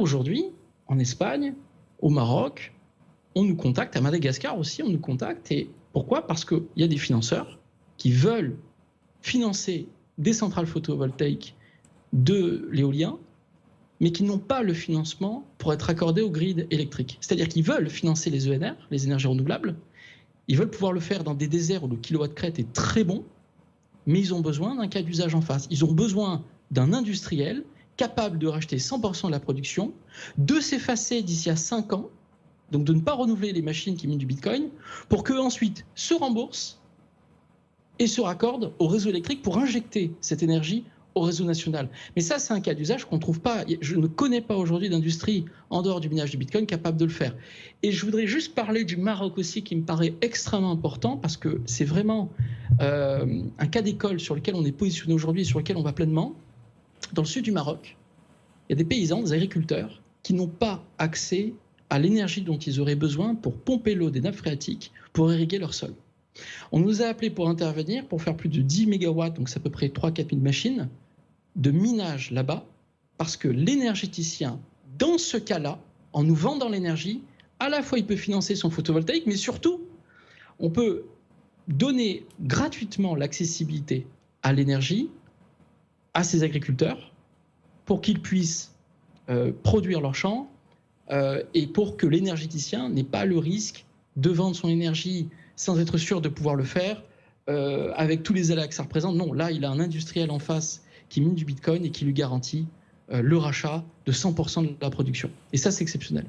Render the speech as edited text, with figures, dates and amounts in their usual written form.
Aujourd'hui, en Espagne, au Maroc, on nous contacte, à Madagascar aussi, on nous contacte. Et pourquoi? Parce qu'il y a des financeurs qui veulent financer des centrales photovoltaïques de l'éolien, mais qui n'ont pas le financement pour être accordés au grid électrique. C'est-à-dire qu'ils veulent financer les ENR, les énergies renouvelables, ils veulent pouvoir le faire dans des déserts où le kilowatt crête est très bon, mais ils ont besoin d'un cas d'usage en face. Ils ont besoin d'un industriel capable de racheter 100% de la production, de s'effacer d'ici à 5 ans, donc de ne pas renouveler les machines qui minent du Bitcoin, pour qu'eux ensuite se remboursent et se raccordent au réseau électrique pour injecter cette énergie au réseau national. Mais ça, c'est un cas d'usage qu'on ne trouve pas. Je ne connais pas aujourd'hui d'industrie en dehors du minage du Bitcoin capable de le faire. Et je voudrais juste parler du Maroc aussi, qui me paraît extrêmement important, parce que c'est vraiment un cas d'école sur lequel on est positionné aujourd'hui et sur lequel on va pleinement. Dans le sud du Maroc, il y a des paysans, des agriculteurs, qui n'ont pas accès à l'énergie dont ils auraient besoin pour pomper l'eau des nappes phréatiques pour irriguer leur sol. On nous a appelés pour intervenir, pour faire plus de 10 mégawatts, donc c'est à peu près 3-4 000 machines, de minage là-bas, parce que l'énergéticien, dans ce cas-là, en nous vendant l'énergie, à la fois il peut financer son photovoltaïque, mais surtout, on peut donner gratuitement l'accessibilité à l'énergie à ces agriculteurs pour qu'ils puissent produire leurs champs et pour que l'énergéticien n'ait pas le risque de vendre son énergie sans être sûr de pouvoir le faire avec tous les aléas que ça représente. Non, là, il a un industriel en face qui mine du Bitcoin et qui lui garantit le rachat de 100% de la production. Et ça, c'est exceptionnel.